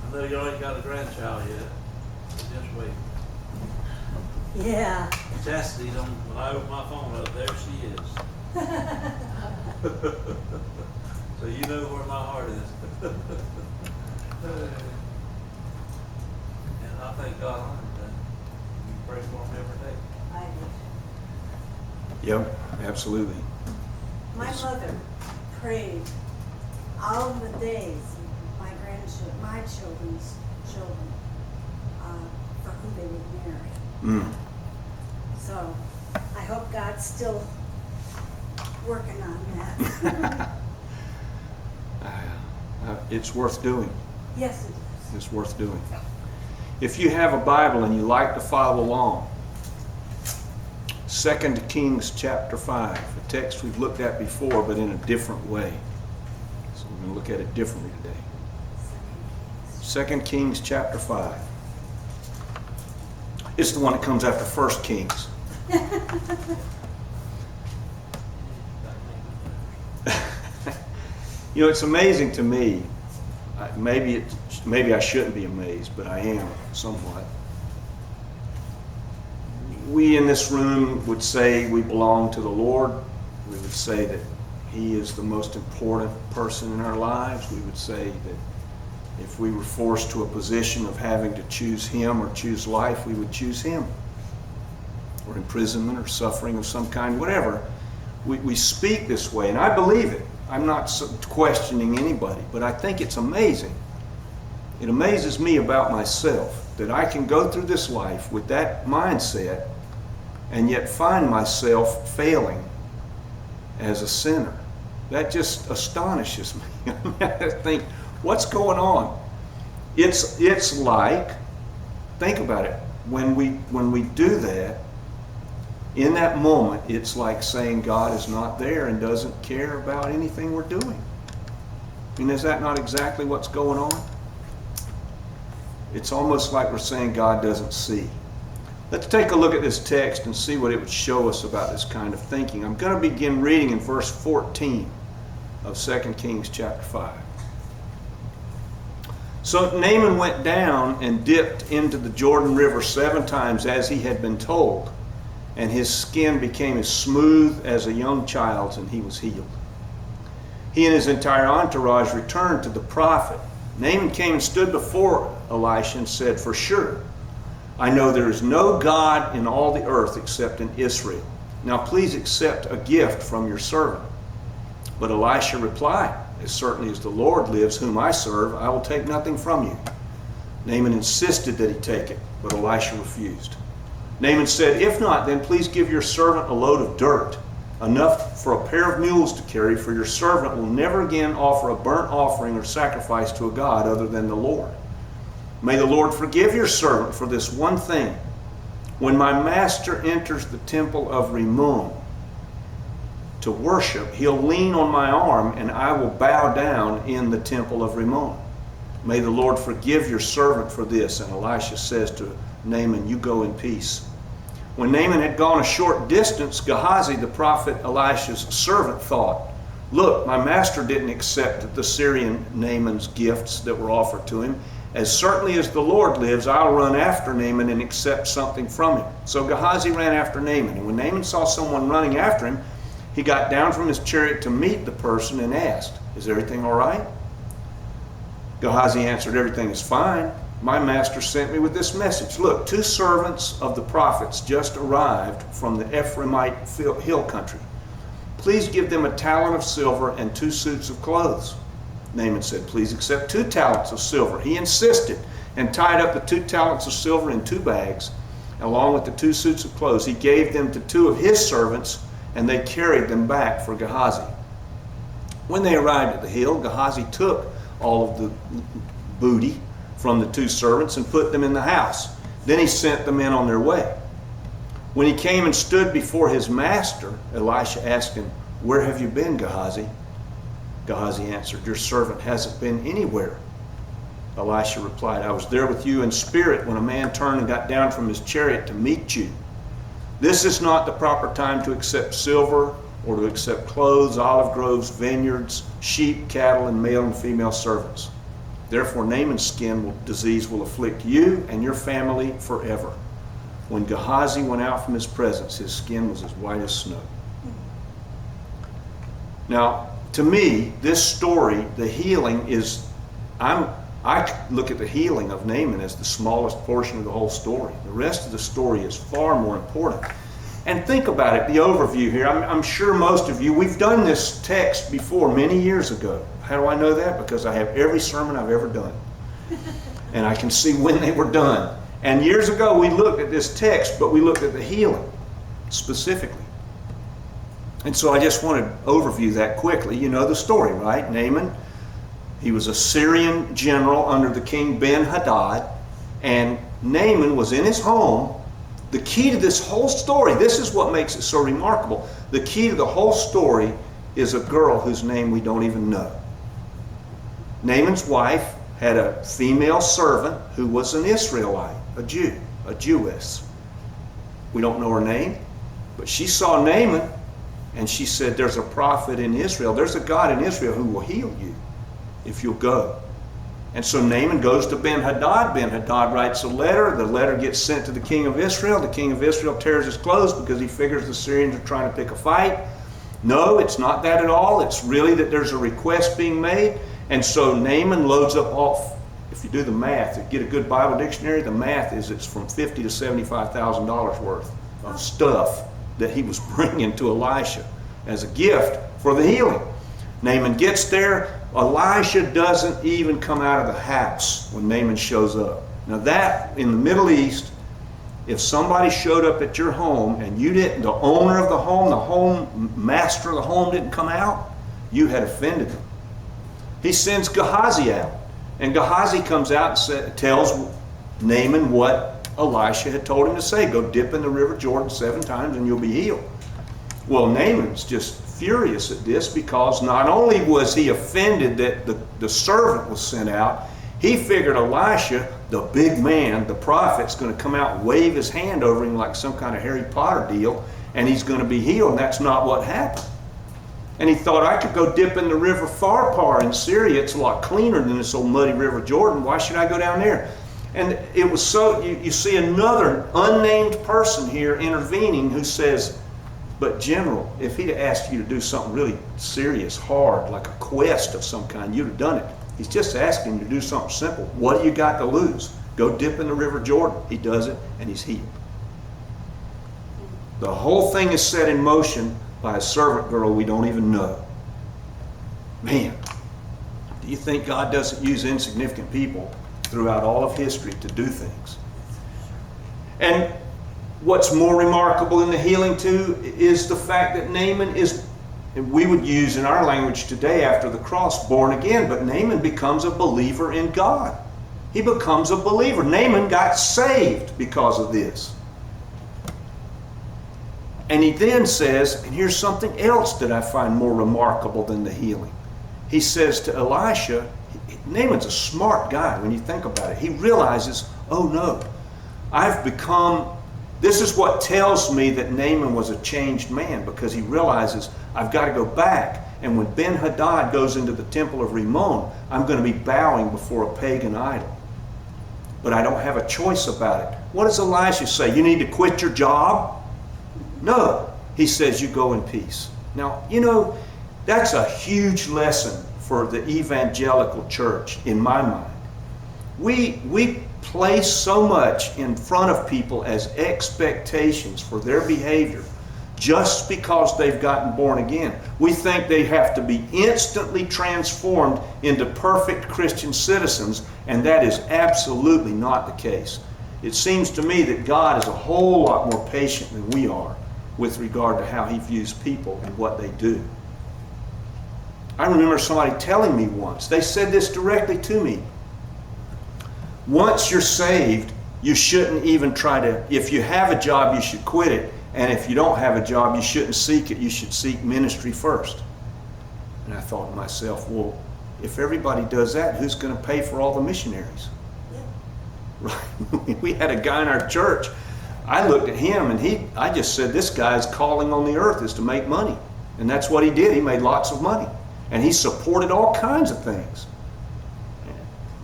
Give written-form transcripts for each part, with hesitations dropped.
I know you ain't got a grandchild yet. Just wait. Yeah. Chastity, when I open my phone up, there she is. So you know where my heart is. And I thank God on that. You pray for him every day. I do. Yep, absolutely. My mother prayed all the days of my children's children, for who they would marry. Mm. So I hope God's still working on that. It's worth doing. Yes, it is. It's worth doing. If you have a Bible and you like to follow along, 2 Kings chapter 5, a text we've looked at before, but in a different way. So we're going to look at it differently today. 2 Kings chapter 5. It's the one that comes after 1 Kings. You know, it's amazing to me. Maybe I shouldn't be amazed, but I am somewhat. We in this room would say we belong to the Lord. We would say that He is the most important person in our lives. We would say that if we were forced to a position of having to choose Him or choose life, we would choose Him. Or imprisonment or suffering of some kind, whatever. We speak this way, and I believe it. I'm not questioning anybody, but I think it's amazing. It amazes me about myself that I can go through this life with that mindset and yet find myself failing as a sinner. That just astonishes me. I think, what's going on? It's like, think about it, when we do that, in that moment, it's like saying God is not there and doesn't care about anything we're doing. I mean, is that not exactly what's going on? It's almost like we're saying God doesn't see. Let's take a look at this text and see what it would show us about this kind of thinking. I'm going to begin reading in verse 14 of 2 Kings chapter 5. So Naaman went down and dipped into the Jordan River 7 times as he had been told, and his skin became as smooth as a young child's, and he was healed. He and his entire entourage returned to the prophet. Naaman came and stood before Elisha and said, "For sure, I know there is no God in all the earth except in Israel. Now please accept a gift from your servant." But Elisha replied, "As certainly as the Lord lives, whom I serve, I will take nothing from you." Naaman insisted that he take it, but Elisha refused. Naaman said, "If not, then please give your servant a load of dirt, enough for a pair of mules to carry, for your servant will never again offer a burnt offering or sacrifice to a god other than the Lord. May the Lord forgive your servant for this one thing. When my master enters the temple of Rimmon to worship, he'll lean on my arm and I will bow down in the temple of Rimmon. May the Lord forgive your servant for this." And Elisha says to Naaman, "You go in peace." When Naaman had gone a short distance, Gehazi, the prophet Elisha's servant, thought, "Look, my master didn't accept the Syrian Naaman's gifts that were offered to him. As certainly as the Lord lives, I'll run after Naaman and accept something from him." So Gehazi ran after Naaman, and when Naaman saw someone running after him, he got down from his chariot to meet the person and asked, "Is everything all right?" Gehazi answered, "Everything is fine. My master sent me with this message. Look, 2 servants of the prophets just arrived from the Ephraimite hill country. Please give them a talent of silver and 2 suits of clothes." Naaman said, "Please accept 2 talents of silver." He insisted and tied up the 2 talents of silver in 2 bags, along with the 2 suits of clothes. He gave them to 2 of his servants, and they carried them back for Gehazi. When they arrived at the hill, Gehazi took all of the booty from the 2 servants and put them in the house. Then he sent the men on their way. When he came and stood before his master, Elisha asked him, "Where have you been, Gehazi?" Gehazi answered, "Your servant hasn't been anywhere." Elisha replied, "I was there with you in spirit when a man turned and got down from his chariot to meet you. This is not the proper time to accept silver or to accept clothes, olive groves, vineyards, sheep, cattle, and male and female servants." Therefore Naaman's disease will afflict you and your family forever. When Gehazi went out from his presence, his skin was as white as snow. Now, to me, this story, the healing is, I look at the healing of Naaman as the smallest portion of the whole story. The rest of the story is far more important. And think about it, the overview here. I'm sure most of you, we've done this text before many years ago. How do I know that? Because I have every sermon I've ever done. And I can see when they were done. And years ago we looked at this text, but we looked at the healing specifically. And so I just want to overview that quickly. You know the story, right? Naaman, he was a Syrian general under the king Ben-Hadad, and Naaman was in his home. The key to this whole story, this is what makes it so remarkable. The key to the whole story is a girl whose name we don't even know. Naaman's wife had a female servant who was an Israelite, a Jew, a Jewess. We don't know her name, but she saw Naaman and she said, there's a prophet in Israel, there's a God in Israel who will heal you if you'll go. And so Naaman goes to Ben-Hadad. Ben-Hadad writes a letter. The letter gets sent to the king of Israel. The king of Israel tears his clothes because he figures the Syrians are trying to pick a fight. No, it's not that at all. It's really that there's a request being made. And so Naaman loads up off. If you do the math, if you get a good Bible dictionary, the math is it's from $50,000 to $75,000 worth of stuff that he was bringing to Elisha as a gift for the healing. Naaman gets there. Elisha doesn't even come out of the house when Naaman shows up. Now that, in the Middle East, if somebody showed up at your home and you didn't, the owner of the home master of the home didn't come out, you had offended him. He sends Gehazi out. And Gehazi comes out and tells Naaman what Elisha had told him to say. Go dip in the river Jordan 7 times and you'll be healed. Well, Naaman's just furious at this because not only was he offended that the servant was sent out, he figured Elisha, the big man, the prophet's going to come out and wave his hand over him like some kind of Harry Potter deal, and he's going to be healed. And that's not what happened. And he thought, I could go dip in the river Pharpar in Syria. It's a lot cleaner than this old muddy river Jordan. Why should I go down there? And it was so, you see another unnamed person here intervening who says, but General, if he'd asked you to do something really serious, hard, like a quest of some kind, you'd have done it. He's just asking you to do something simple. What do you got to lose? Go dip in the river Jordan. He does it, and he's healed. The whole thing is set in motion by a servant girl we don't even know. Man, do you think God doesn't use insignificant people throughout all of history to do things? And what's more remarkable in the healing too is the fact that Naaman is, we would use in our language today after the cross, born again, but Naaman becomes a believer in God. He becomes a believer. Naaman got saved because of this. And he then says, and here's something else that I find more remarkable than the healing. He says to Elisha, Naaman's a smart guy when you think about it. He realizes, oh no, I've become, this is what tells me that Naaman was a changed man, because he realizes I've got to go back. And when Ben-Hadad goes into the temple of Rimmon, I'm going to be bowing before a pagan idol. But I don't have a choice about it. What does Elisha say? You need to quit your job? No, he says you go in peace. Now, you know, that's a huge lesson for the evangelical church in my mind. We place so much in front of people as expectations for their behavior just because they've gotten born again. We think they have to be instantly transformed into perfect Christian citizens, and that is absolutely not the case. It seems to me that God is a whole lot more patient than we are with regard to how he views people and what they do. I remember somebody telling me once, they said this directly to me. Once you're saved, you shouldn't even try to, if you have a job, you should quit it. And if you don't have a job, you shouldn't seek it. You should seek ministry first. And I thought to myself, well, if everybody does that, who's going to pay for all the missionaries? Yeah. Right? We had a guy in our church. I looked at him and I just said, this guy's calling on the earth is to make money. And that's what he did. He made lots of money. And he supported all kinds of things.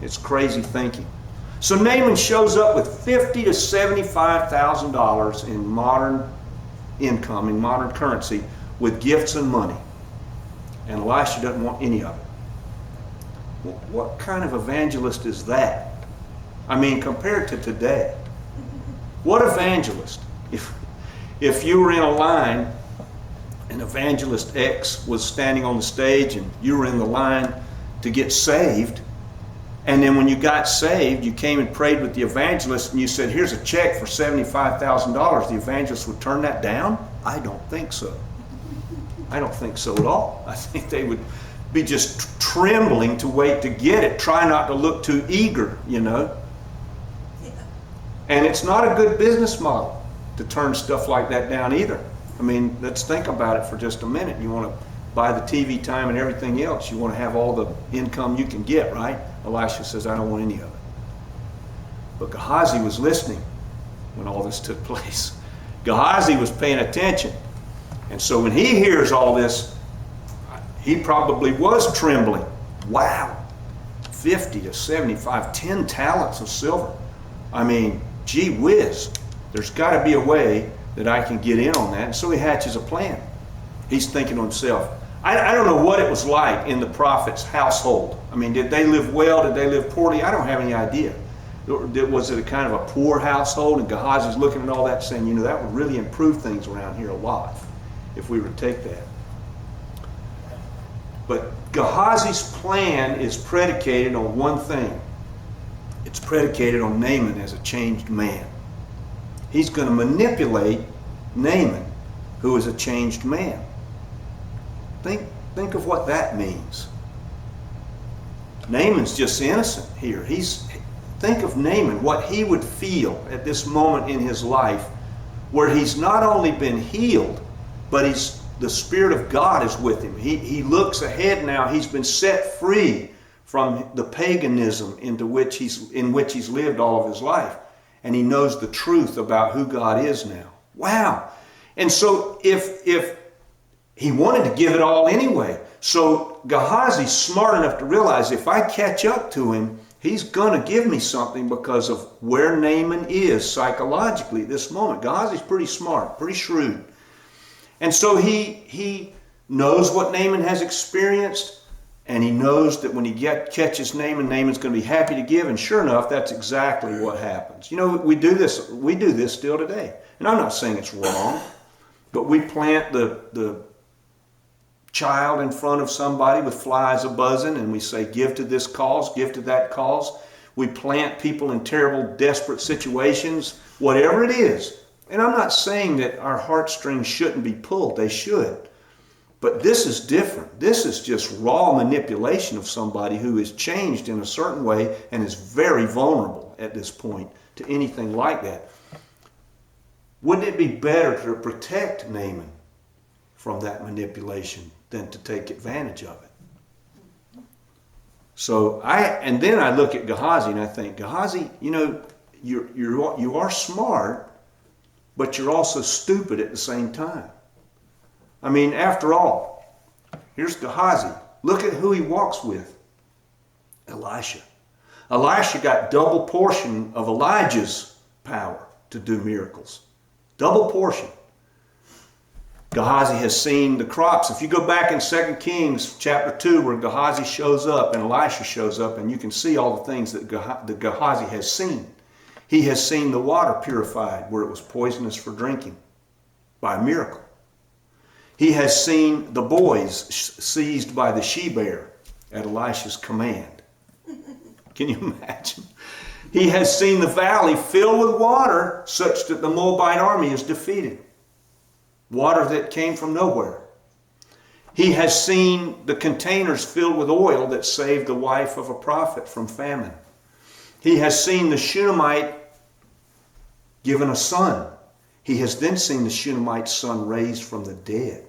It's crazy thinking. So Naaman shows up with $50,000 to $75,000 in modern income, in modern currency, with gifts and money. And Elisha doesn't want any of it. Well, what kind of evangelist is that? I mean, compared to today. What evangelist? If you were in a line and evangelist X was standing on the stage and you were in the line to get saved, and then when you got saved, you came and prayed with the evangelist and you said, here's a check for $75,000, the evangelist would turn that down? I don't think so. I don't think so at all. I think they would be just trembling to wait to get it. Try not to look too eager, you know. Yeah. And it's not a good business model to turn stuff like that down either. I mean, let's think about it for just a minute. You want to buy the TV time and everything else. You want to have all the income you can get, right? Elisha says, I don't want any of it. But Gehazi was listening when all this took place. Gehazi was paying attention. And so when he hears all this, he probably was trembling. Wow, 50 to 75, 10 talents of silver. I mean, gee whiz, there's got to be a way that I can get in on that. And so he hatches a plan. He's thinking to himself, I don't know what it was like in the prophet's household. I mean, did they live well? Did they live poorly? I don't have any idea. Was it a kind of a poor household? And Gehazi's looking at all that saying, you know, that would really improve things around here a lot if we were to take that. But Gehazi's plan is predicated on one thing. It's predicated on Naaman as a changed man. He's going to manipulate Naaman, who is a changed man. Think of what that means. Naaman's just innocent here. Think of Naaman, what he would feel at this moment in his life where he's not only been healed, but the Spirit of God is with him. He looks ahead now. He's been set free from the paganism in which he's lived all of his life. And he knows the truth about who God is now. Wow. And so if he wanted to give it all anyway. So Gehazi's smart enough to realize if I catch up to him, he's going to give me something because of where Naaman is psychologically at this moment. Gehazi's pretty smart, pretty shrewd. And so he knows what Naaman has experienced, and he knows that when he catches Naaman, Naaman's going to be happy to give. And sure enough, that's exactly what happens. You know, we do this still today. And I'm not saying it's wrong, but we plant the child in front of somebody with flies a-buzzing, and we say, give to this cause, give to that cause. We plant people in terrible, desperate situations, whatever it is. And I'm not saying that our heartstrings shouldn't be pulled. They should. But this is different. This is just raw manipulation of somebody who is changed in a certain way and is very vulnerable at this point to anything like that. Wouldn't it be better to protect Naaman from that manipulation than to take advantage of it? So then I look at Gehazi and I think, Gehazi, you know, you are smart, but you're also stupid at the same time. I mean, after all, here's Gehazi. Look at who he walks with. Elisha. Elisha got double portion of Elijah's power to do miracles. Double portion. Gehazi has seen the crops. If you go back in 2 Kings chapter 2 where Gehazi shows up and Elisha shows up, and you can see all the things that Gehazi has seen. He has seen the water purified where it was poisonous for drinking by a miracle. He has seen the boys seized by the she-bear at Elisha's command. Can you imagine? He has seen the valley filled with water such that the Moabite army is defeated. Water that came from nowhere. He has seen the containers filled with oil that saved the wife of a prophet from famine. He has seen the Shunammite given a son. He has then seen the Shunammite's son raised from the dead.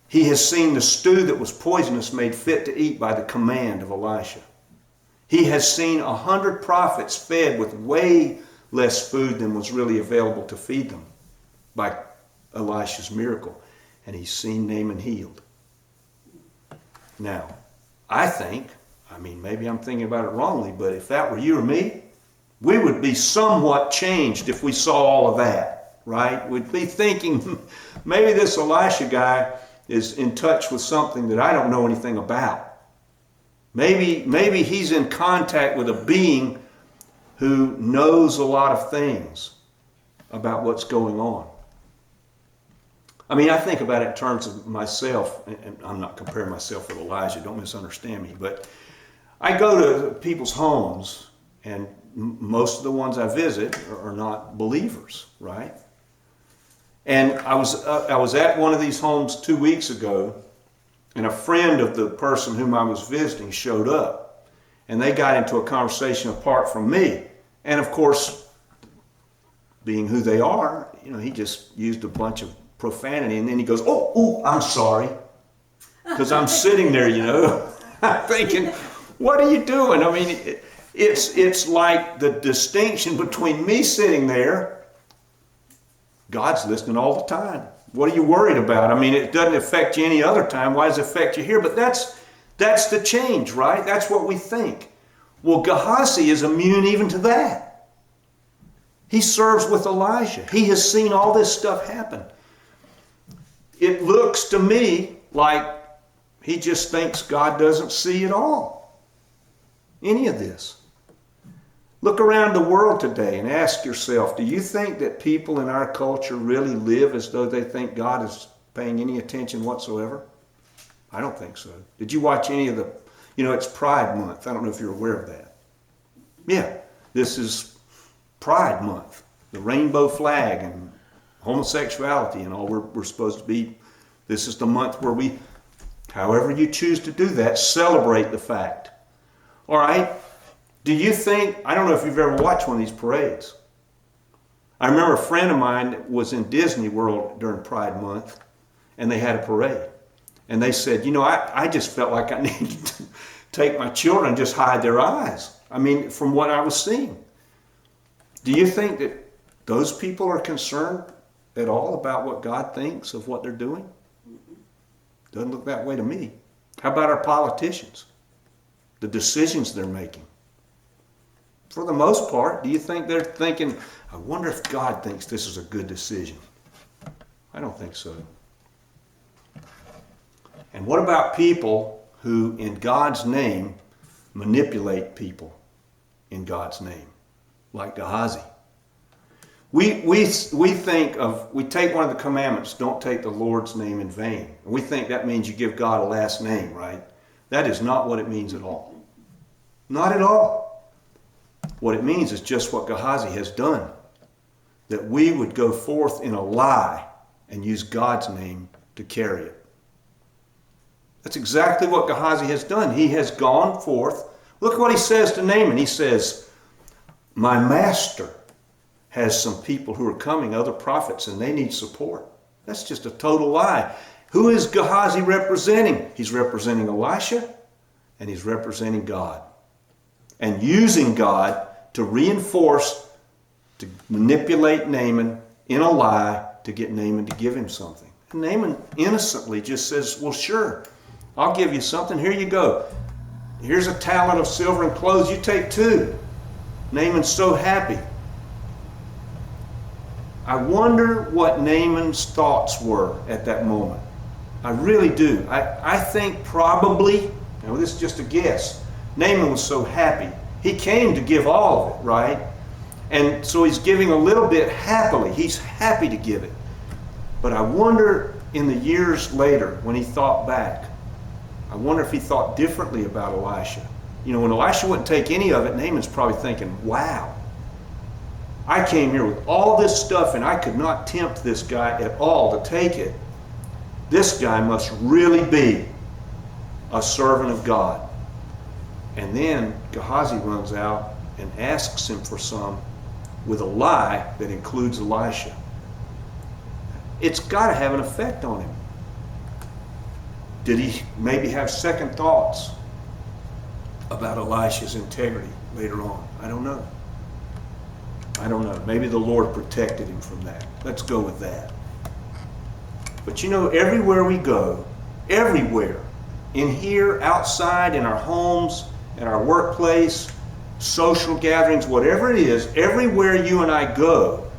He has seen the stew that was poisonous made fit to eat by the command of Elisha. He has seen 100 prophets fed with way less food than was really available to feed them by Elisha's miracle. And he's seen Naaman healed. Now, I think I mean, maybe I'm thinking about it wrongly, but if that were you or me, we would be somewhat changed if we saw all of that, right? We'd be thinking, maybe this Elisha guy is in touch with something that I don't know anything about. Maybe he's in contact with a being who knows a lot of things about what's going on. I mean, I think about it in terms of myself, and I'm not comparing myself with Elijah, don't misunderstand me, but I go to people's homes, and most of the ones I visit are not believers, right? And I was at one of these homes 2 weeks ago, and a friend of the person whom I was visiting showed up, and they got into a conversation apart from me. And of course, being who they are, he just used a bunch of profanity, and then he goes, oh, I'm sorry. Because I'm sitting there, I'm thinking, what are you doing? I mean, it's like the distinction between me sitting there, God's listening all the time. What are you worried about? I mean, it doesn't affect you any other time. Why does it affect you here? But that's the change, right? That's what we think. Well, Gehazi is immune even to that. He serves with Elijah. He has seen all this stuff happen. It looks to me like he just thinks God doesn't see it all. Any of this. Look around the world today and ask yourself, do you think that people in our culture really live as though they think God is paying any attention whatsoever? I don't think so. Did you watch any of the, it's Pride Month. I don't know if you're aware of that. Yeah, this is Pride Month. The rainbow flag and homosexuality and all we're supposed to be. This is the month where we, however you choose to do that, celebrate the fact. All right? Do you think, I don't know if you've ever watched one of these parades. I remember a friend of mine was in Disney World during Pride Month, and they had a parade. And they said, I just felt like I needed to take my children and just hide their eyes. I mean, from what I was seeing. Do you think that those people are concerned at all about what God thinks of what they're doing? Doesn't look that way to me. How about our politicians? The decisions they're making. For the most part, do you think they're thinking, I wonder if God thinks this is a good decision? I don't think so. And what about people who, in God's name, manipulate people in God's name, like Gehazi? We take one of the commandments, don't take the Lord's name in vain. And we think that means you give God a last name, right? That is not what it means at all. Not at all. What it means is just what Gehazi has done. That we would go forth in a lie and use God's name to carry it. That's exactly what Gehazi has done. He has gone forth. Look what he says to Naaman. He says, my master has some people who are coming, other prophets, and they need support. That's just a total lie. Who is Gehazi representing? He's representing Elisha, and he's representing God. And using God to reinforce, to manipulate Naaman in a lie to get Naaman to give him something. And Naaman innocently just says, well, sure, I'll give you something. Here you go. Here's a talent of silver and clothes. You take 2. Naaman's so happy. I wonder what Naaman's thoughts were at that moment. I really do. I think probably, this is just a guess, Naaman was so happy. He came to give all of it, right? And so he's giving a little bit happily. He's happy to give it. But I wonder in the years later when he thought back, I wonder if he thought differently about Elisha. When Elisha wouldn't take any of it, Naaman's probably thinking, wow, I came here with all this stuff and I could not tempt this guy at all to take it. This guy must really be a servant of God. And then Gehazi runs out and asks him for some with a lie that includes Elisha. It's got to have an effect on him. Did he maybe have second thoughts about Elisha's integrity later on? I don't know. Maybe the Lord protected him from that. Let's go with that. But everywhere we go, everywhere, in here, outside, in our homes, at our workplace, social gatherings, whatever it is, everywhere you and I go,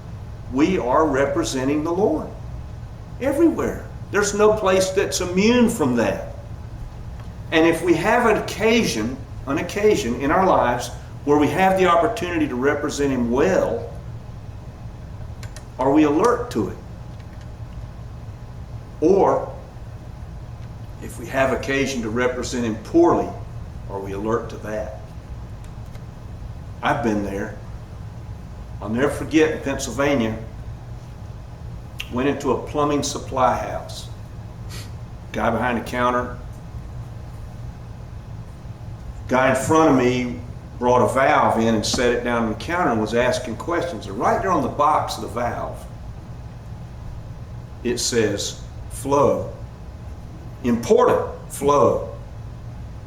we are representing the Lord. Everywhere. There's no place that's immune from that. And if we have an occasion in our lives where we have the opportunity to represent Him well, are we alert to it? Or, if we have occasion to represent Him poorly, are we alert to that? I've been there. I'll never forget in Pennsylvania, went into a plumbing supply house. Guy behind the counter. Guy in front of me brought a valve in and set it down on the counter and was asking questions. And right there on the box of the valve, it says, flow. Important, flow.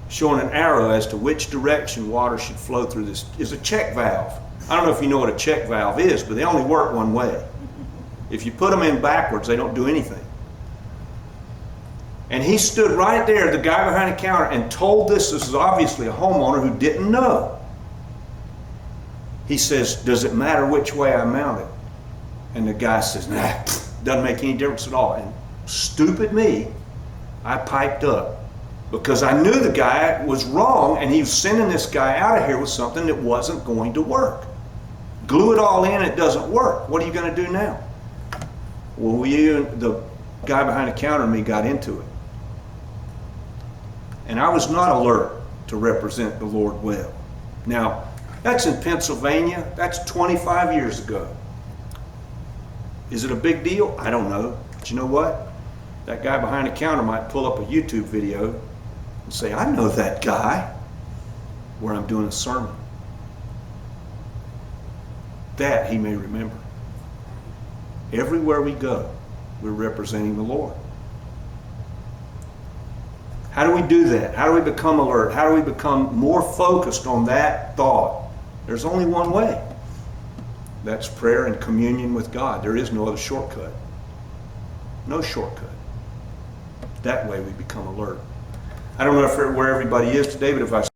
Showing an arrow as to which direction water should flow through this. Is a check valve. I don't know if you know what a check valve is, but they only work one way. If you put them in backwards, they don't do anything. And he stood right there, the guy behind the counter, and told this is obviously a homeowner who didn't know. He says, does it matter which way I mount it? And the guy says, nah, doesn't make any difference at all. And stupid me, I piped up because I knew the guy was wrong and he was sending this guy out of here with something that wasn't going to work. Glue it all in, it doesn't work. What are you going to do now? Well, the guy behind the counter and me got into it. And I was not alert to represent the Lord well. Now, that's in Pennsylvania. That's 25 years ago. Is it a big deal? I don't know. But you know what? That guy behind the counter might pull up a YouTube video and say, I know that guy, where I'm doing a sermon. That he may remember. Everywhere we go, we're representing the Lord. How do we do that? How do we become alert? How do we become more focused on that thought? There's only one way. That's prayer and communion with God. There is no other shortcut. No shortcut. That way we become alert. I don't know where everybody is today, but if I've